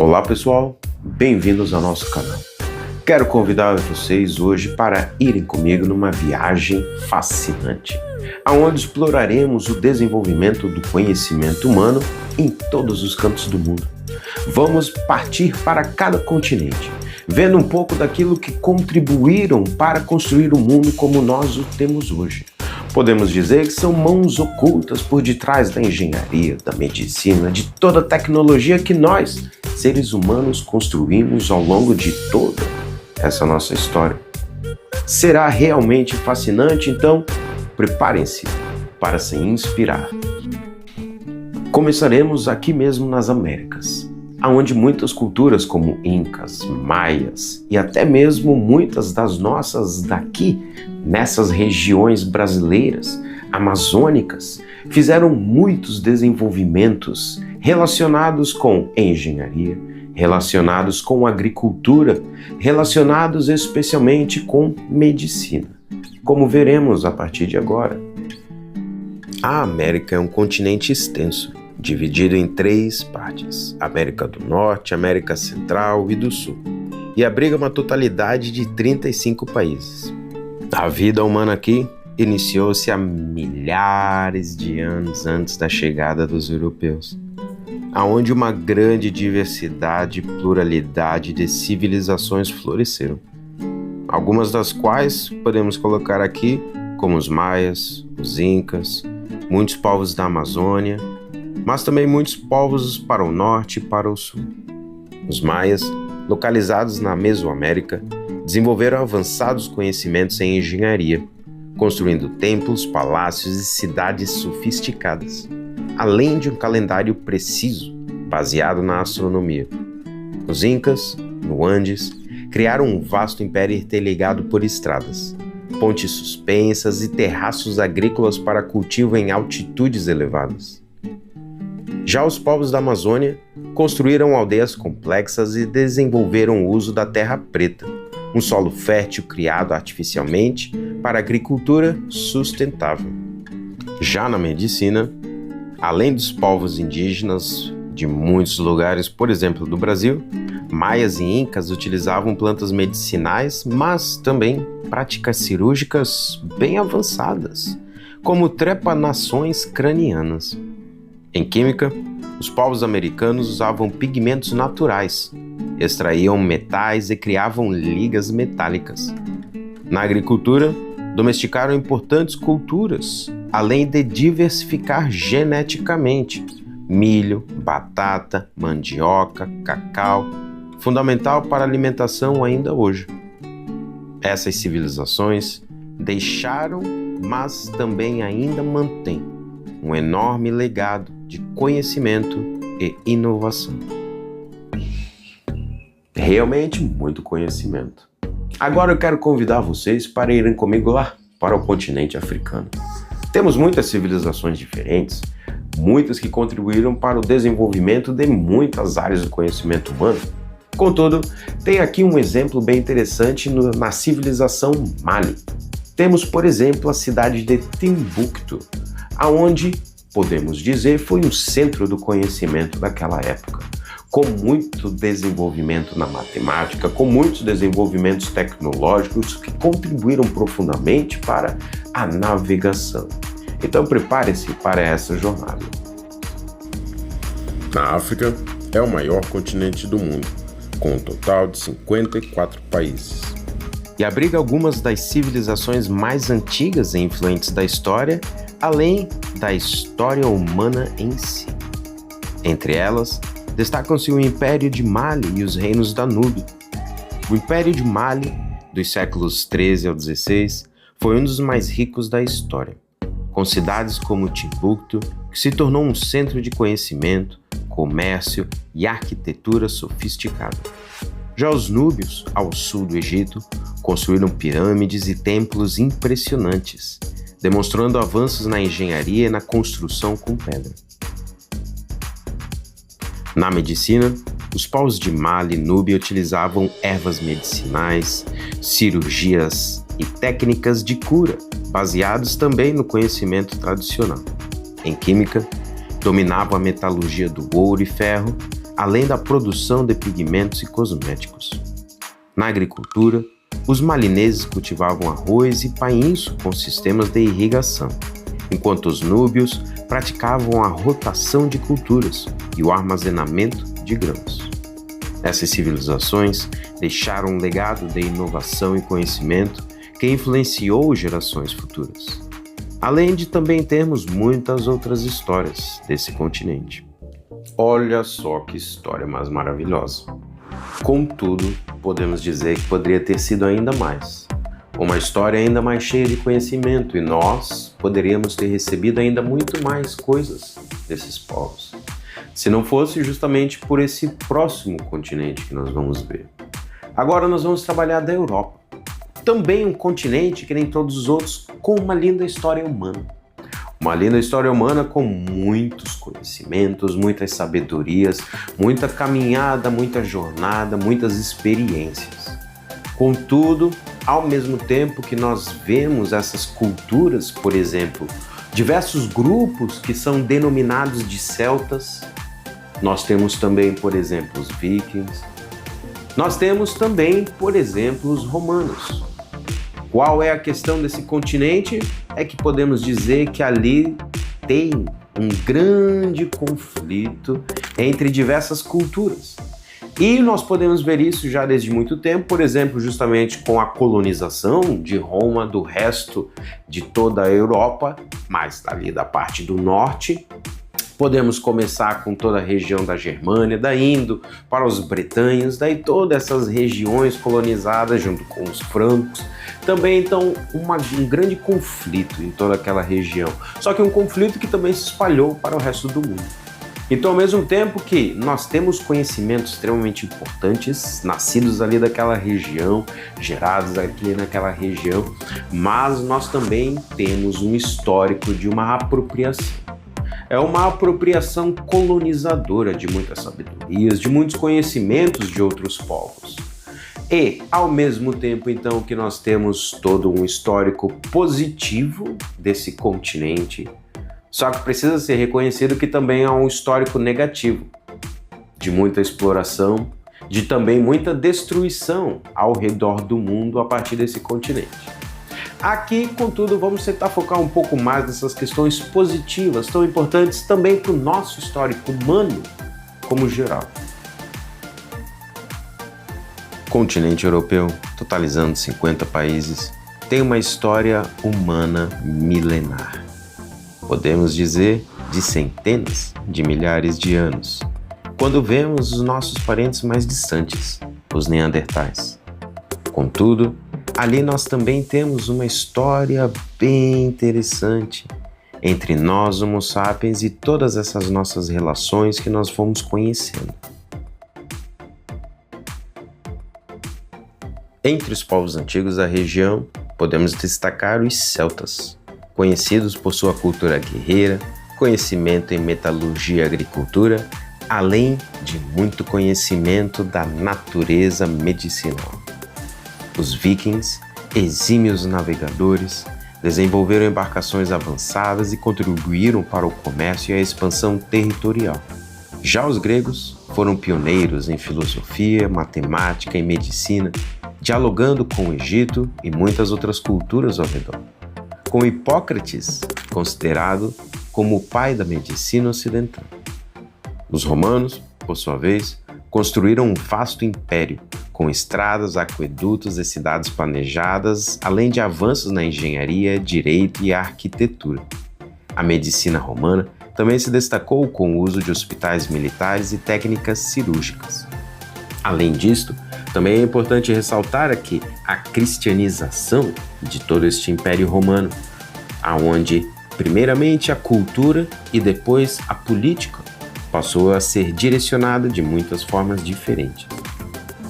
Olá pessoal, bem-vindos ao nosso canal. Quero convidar vocês hoje para irem comigo numa viagem fascinante, onde exploraremos o desenvolvimento do conhecimento humano em todos os cantos do mundo. Vamos partir para cada continente, vendo um pouco daquilo que contribuíram para construir o mundo como nós o temos hoje. Podemos dizer que são mãos ocultas por detrás da engenharia, da medicina, de toda a tecnologia que nós, seres humanos, construímos ao longo de toda essa nossa história. Será realmente fascinante, então preparem-se para se inspirar. Começaremos aqui mesmo nas Américas, onde muitas culturas como incas, maias e até mesmo muitas das nossas daqui, nessas regiões brasileiras, amazônicas, fizeram muitos desenvolvimentos relacionados com engenharia, relacionados com agricultura, relacionados especialmente com medicina, como veremos a partir de agora. A América é um continente extenso, dividido em 3 partes: América do Norte, América Central e do Sul, e abriga uma totalidade de 35 países. A vida humana aqui iniciou-se há milhares de anos antes da chegada dos europeus, aonde uma grande diversidade e pluralidade de civilizações floresceram, algumas das quais podemos colocar aqui como os maias, os incas, muitos povos da Amazônia, mas também muitos povos para o norte e para o sul. Os maias, localizados na Mesoamérica, desenvolveram avançados conhecimentos em engenharia, construindo templos, palácios e cidades sofisticadas, além de um calendário preciso, baseado na astronomia. Os incas, no Andes, criaram um vasto império interligado por estradas, pontes suspensas e terraços agrícolas para cultivo em altitudes elevadas. Já os povos da Amazônia construíram aldeias complexas e desenvolveram o uso da terra preta, um solo fértil criado artificialmente para agricultura sustentável. Já na medicina, além dos povos indígenas de muitos lugares, por exemplo, do Brasil, maias e incas utilizavam plantas medicinais, mas também práticas cirúrgicas bem avançadas, como trepanações cranianas. Em química, os povos americanos usavam pigmentos naturais, extraíam metais e criavam ligas metálicas. Na agricultura, domesticaram importantes culturas, além de diversificar geneticamente milho, batata, mandioca, cacau, fundamental para a alimentação ainda hoje. Essas civilizações deixaram, mas também ainda mantêm, um enorme legado de conhecimento e inovação. Realmente muito conhecimento. Agora eu quero convidar vocês para irem comigo lá para o continente africano. Temos muitas civilizações diferentes, muitas que contribuíram para o desenvolvimento de muitas áreas do conhecimento humano. Contudo, tem aqui um exemplo bem interessante na civilização Mali. Temos, por exemplo, a cidade de Timbuktu, aonde, podemos dizer, foi um centro do conhecimento daquela época, com muito desenvolvimento na matemática, com muitos desenvolvimentos tecnológicos que contribuíram profundamente para a navegação. Então prepare-se para essa jornada. A África é o maior continente do mundo, com um total de 54 países. E abriga algumas das civilizações mais antigas e influentes da história, além da história humana em si. Entre elas, destacam-se o Império de Mali e os reinos da Núbia. O Império de Mali, dos séculos 13 ao 16, foi um dos mais ricos da história, com cidades como Timbuktu, que se tornou um centro de conhecimento, comércio e arquitetura sofisticada. Já os núbios, ao sul do Egito, construíram pirâmides e templos impressionantes, demonstrando avanços na engenharia e na construção com pedra. Na medicina, os povos de Mali e Núbia utilizavam ervas medicinais, cirurgias e técnicas de cura, baseados também no conhecimento tradicional. Em química, dominavam a metalurgia do ouro e ferro, além da produção de pigmentos e cosméticos. Na agricultura, os malineses cultivavam arroz e painço com sistemas de irrigação, enquanto os núbios praticavam a rotação de culturas e o armazenamento de grãos. Essas civilizações deixaram um legado de inovação e conhecimento que influenciou gerações futuras, além de também termos muitas outras histórias desse continente. Olha só que história mais maravilhosa! Contudo, podemos dizer que poderia ter sido ainda mais. Uma história ainda mais cheia de conhecimento, e nós poderíamos ter recebido ainda muito mais coisas desses povos, se não fosse justamente por esse próximo continente que nós vamos ver. Agora nós vamos trabalhar da Europa. Também um continente que nem todos os outros, com uma linda história humana. Uma linda história humana com muitos conhecimentos, muitas sabedorias, muita caminhada, muita jornada, muitas experiências. Contudo, ao mesmo tempo que nós vemos essas culturas, por exemplo, diversos grupos que são denominados de celtas, nós temos também, por exemplo, os vikings, nós temos também, por exemplo, os romanos. Qual é a questão desse continente? É que podemos dizer que ali tem um grande conflito entre diversas culturas. E nós podemos ver isso já desde muito tempo, por exemplo, justamente com a colonização de Roma do resto de toda a Europa, mas ali da parte do norte. Podemos começar com toda a região da Germânia, daí indo para os bretanhos, daí todas essas regiões colonizadas junto com os francos. Também, então, um grande conflito em toda aquela região. Só que um conflito que também se espalhou para o resto do mundo. Então, ao mesmo tempo que nós temos conhecimentos extremamente importantes, nascidos ali daquela região, gerados aqui naquela região, mas nós também temos um histórico de uma apropriação. É uma apropriação colonizadora de muitas sabedorias, de muitos conhecimentos de outros povos. E, ao mesmo tempo, então, que nós temos todo um histórico positivo desse continente, só que precisa ser reconhecido que também há um histórico negativo, de muita exploração, de também muita destruição ao redor do mundo a partir desse continente. Aqui, contudo, vamos tentar focar um pouco mais nessas questões positivas, tão importantes também para o nosso histórico humano como geral. O continente europeu, totalizando 50 países, tem uma história humana milenar. Podemos dizer de centenas de milhares de anos, quando vemos os nossos parentes mais distantes, os neandertais. Contudo, ali nós também temos uma história bem interessante entre nós, Homo sapiens, e todas essas nossas relações que nós fomos conhecendo. Entre os povos antigos da região, podemos destacar os celtas, conhecidos por sua cultura guerreira, conhecimento em metalurgia e agricultura, além de muito conhecimento da natureza medicinal. Os vikings, exímios navegadores, desenvolveram embarcações avançadas e contribuíram para o comércio e a expansão territorial. Já os gregos foram pioneiros em filosofia, matemática e medicina, dialogando com o Egito e muitas outras culturas ao redor, com Hipócrates considerado como o pai da medicina ocidental. Os romanos, por sua vez, construíram um vasto império, com estradas, aquedutos e cidades planejadas, além de avanços na engenharia, direito e arquitetura. A medicina romana também se destacou com o uso de hospitais militares e técnicas cirúrgicas. Além disto, também é importante ressaltar aqui a cristianização de todo este Império Romano, aonde primeiramente a cultura e depois a política passou a ser direcionada de muitas formas diferentes.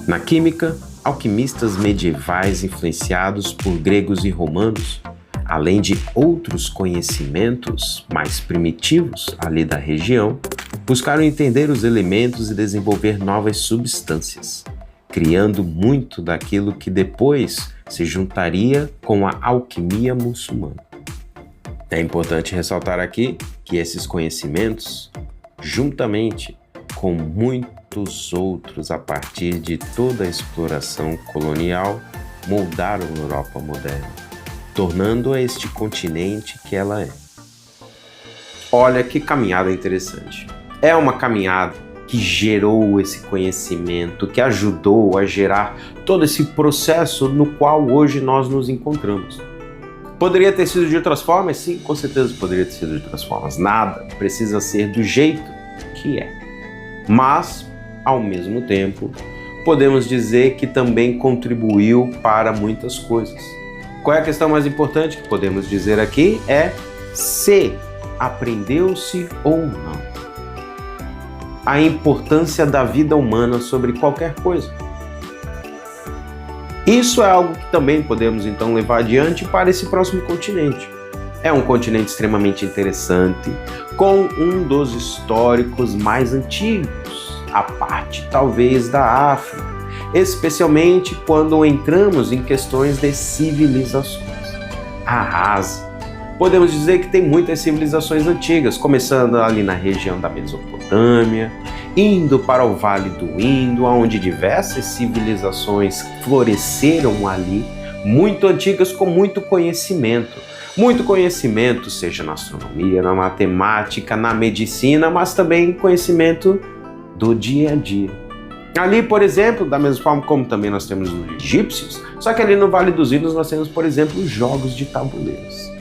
Na química, alquimistas medievais influenciados por gregos e romanos, além de outros conhecimentos mais primitivos ali da região, buscaram entender os elementos e desenvolver novas substâncias, criando muito daquilo que depois se juntaria com a alquimia muçulmana. É importante ressaltar aqui que esses conhecimentos, juntamente com muitos outros a partir de toda a exploração colonial, moldaram a Europa moderna, tornando-a este continente que ela é. Olha que caminhada interessante. É uma caminhada que gerou esse conhecimento, que ajudou a gerar todo esse processo no qual hoje nós nos encontramos. Poderia ter sido de outras formas? Sim, com certeza poderia ter sido de outras formas. Nada precisa ser do jeito que é. Mas, ao mesmo tempo, podemos dizer que também contribuiu para muitas coisas. Qual é a questão mais importante que podemos dizer aqui? É se aprendeu-se ou não. A importância da vida humana sobre qualquer coisa. Isso é algo que também podemos então levar adiante para esse próximo continente. É um continente extremamente interessante, com um dos históricos mais antigos, a parte talvez da África, especialmente quando entramos em questões de civilizações. A Ásia. Podemos dizer que tem muitas civilizações antigas, começando ali na região da Mesopotâmia, indo para o Vale do Indo, onde diversas civilizações floresceram ali, muito antigas com muito conhecimento. Muito conhecimento, seja na astronomia, na matemática, na medicina, mas também conhecimento do dia a dia. Ali, por exemplo, da mesma forma como também nós temos os egípcios, só que ali no Vale dos Indos nós temos, por exemplo, jogos de tabuleiros.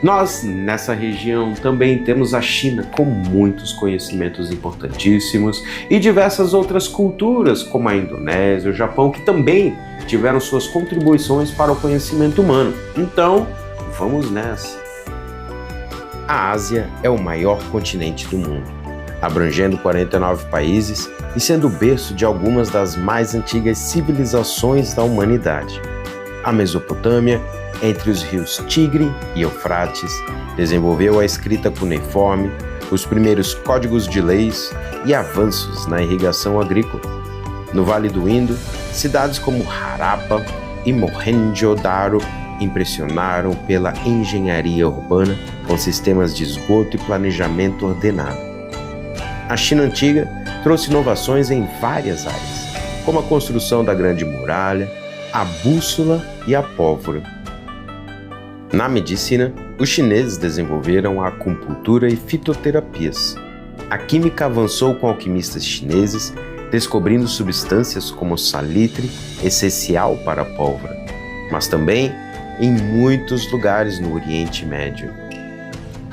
Nós, nessa região, também temos a China com muitos conhecimentos importantíssimos e diversas outras culturas, como a Indonésia, o Japão, que também tiveram suas contribuições para o conhecimento humano. Então, vamos nessa. A Ásia é o maior continente do mundo, abrangendo 49 países e sendo o berço de algumas das mais antigas civilizações da humanidade. A Mesopotâmia, entre os rios Tigre e Eufrates, desenvolveu a escrita cuneiforme, os primeiros códigos de leis e avanços na irrigação agrícola. No Vale do Indo, cidades como Harappa e Mohenjo-Daro impressionaram pela engenharia urbana com sistemas de esgoto e planejamento ordenado. A China Antiga trouxe inovações em várias áreas, como a construção da Grande Muralha, a bússola e a pólvora. Na medicina, os chineses desenvolveram a acupuntura e fitoterapias. A química avançou com alquimistas chineses, descobrindo substâncias como o salitre, essencial para a pólvora, mas também em muitos lugares no Oriente Médio.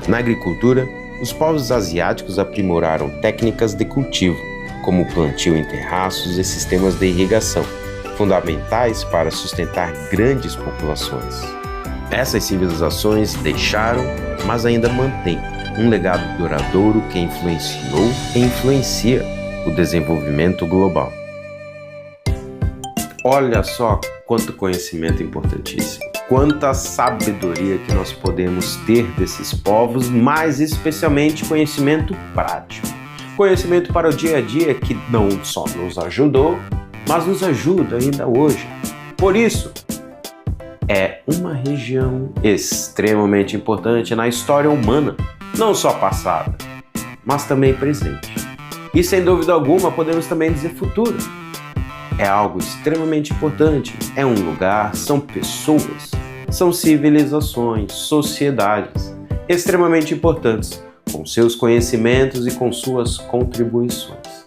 Na agricultura, os povos asiáticos aprimoraram técnicas de cultivo, como o plantio em terraços e sistemas de irrigação, fundamentais para sustentar grandes populações. Essas civilizações deixaram, mas ainda mantêm, um legado duradouro que influenciou e influencia o desenvolvimento global. Olha só quanto conhecimento importantíssimo, quanta sabedoria que nós podemos ter desses povos, mas especialmente conhecimento prático. Conhecimento para o dia a dia que não só nos ajudou, mas nos ajuda ainda hoje. Por isso, é uma região extremamente importante na história humana, não só passada, mas também presente. E sem dúvida alguma podemos também dizer futura. É algo extremamente importante, é um lugar, são pessoas, são civilizações, sociedades extremamente importantes, com seus conhecimentos e com suas contribuições.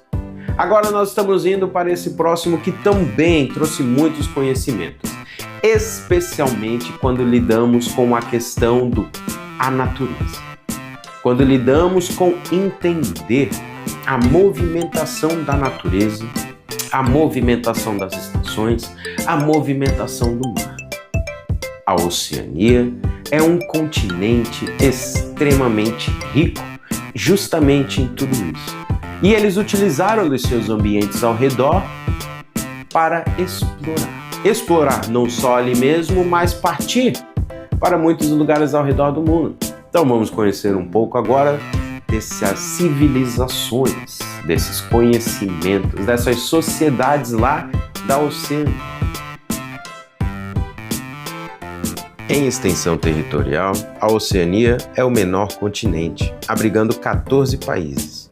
Agora nós estamos indo para esse próximo que também trouxe muitos conhecimentos, especialmente quando lidamos com a questão da natureza. Quando lidamos com entender a movimentação da natureza, a movimentação das estações, a movimentação do mar. A Oceania é um continente extremamente rico justamente em tudo isso. E eles utilizaram os seus ambientes ao redor para explorar. Explorar não só ali mesmo, mas partir para muitos lugares ao redor do mundo. Então vamos conhecer um pouco agora dessas civilizações, desses conhecimentos, dessas sociedades lá da Oceania. Em extensão territorial, a Oceania é o menor continente, abrigando 14 países.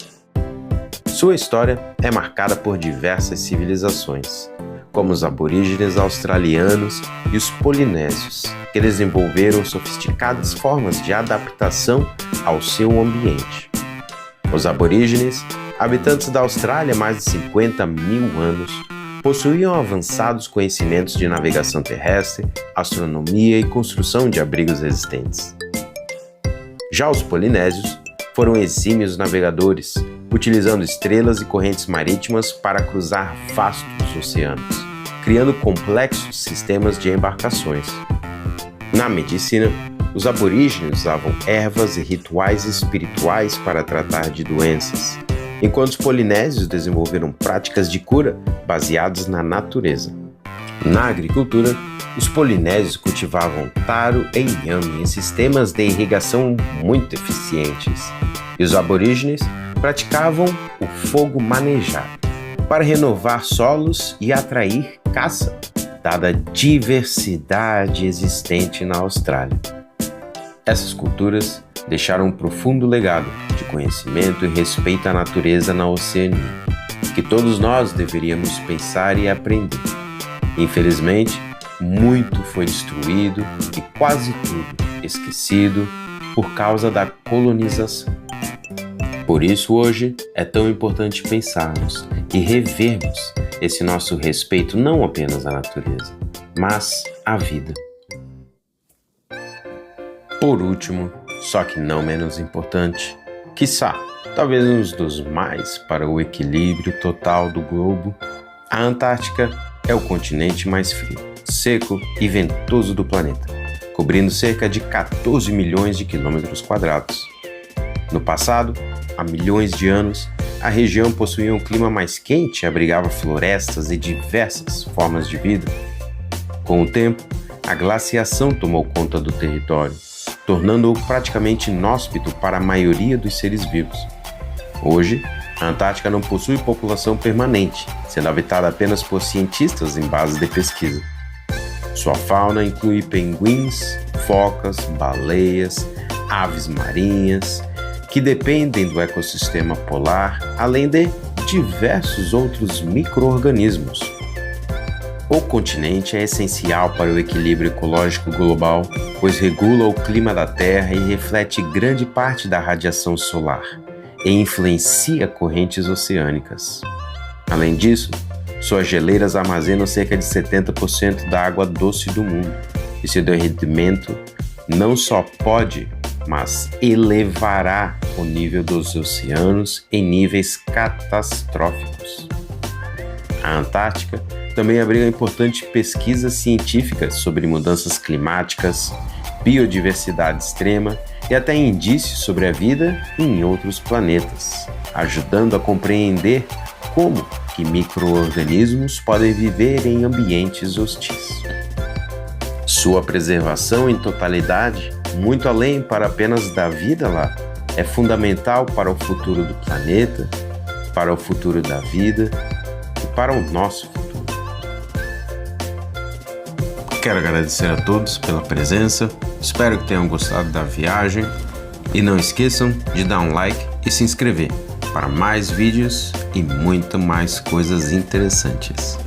Sua história é marcada por diversas civilizações, como os aborígenes australianos e os polinésios, que desenvolveram sofisticadas formas de adaptação ao seu ambiente. Os aborígenes, habitantes da Austrália há mais de 50 mil anos, possuíam avançados conhecimentos de navegação terrestre, astronomia e construção de abrigos resistentes. Já os polinésios foram exímios navegadores, utilizando estrelas e correntes marítimas para cruzar vastos oceanos, criando complexos sistemas de embarcações. Na medicina, os aborígenes usavam ervas e rituais espirituais para tratar de doenças, enquanto os polinésios desenvolveram práticas de cura baseadas na natureza. Na agricultura, os polinésios cultivavam taro e inhame em sistemas de irrigação muito eficientes, e os aborígenes praticavam o fogo manejado para renovar solos e atrair caça, dada a diversidade existente na Austrália. Essas culturas deixaram um profundo legado de conhecimento e respeito à natureza na Oceania, que todos nós deveríamos pensar e aprender. Infelizmente, muito foi destruído e quase tudo esquecido por causa da colonização. Por isso, hoje, é tão importante pensarmos e revermos esse nosso respeito não apenas à natureza, mas à vida. Por último, só que não menos importante, quiçá, talvez um dos mais para o equilíbrio total do globo, a Antártica é o continente mais frio, seco e ventoso do planeta, cobrindo cerca de 14 milhões de quilômetros quadrados. No passado, há milhões de anos, a região possuía um clima mais quente e abrigava florestas e diversas formas de vida. Com o tempo, a glaciação tomou conta do território, tornando-o praticamente inóspito para a maioria dos seres vivos. Hoje, a Antártica não possui população permanente, sendo habitada apenas por cientistas em bases de pesquisa. Sua fauna inclui pinguins, focas, baleias, aves marinhas, que dependem do ecossistema polar, além de diversos outros micro-organismos. O continente é essencial para o equilíbrio ecológico global, pois regula o clima da Terra e reflete grande parte da radiação solar, e influencia correntes oceânicas. Além disso, suas geleiras armazenam cerca de 70% da água doce do mundo, e seu derretimento não só pode, mas elevará o nível dos oceanos em níveis catastróficos. A Antártica também abriga importantes pesquisas científicas sobre mudanças climáticas, biodiversidade extrema e até indícios sobre a vida em outros planetas, ajudando a compreender como que micro-organismos podem viver em ambientes hostis. Sua preservação em totalidade, muito além para apenas da vida lá, é fundamental para o futuro do planeta, para o futuro da vida e para o nosso futuro. Quero agradecer a todos pela presença, espero que tenham gostado da viagem e não esqueçam de dar um like e se inscrever para mais vídeos e muito mais coisas interessantes.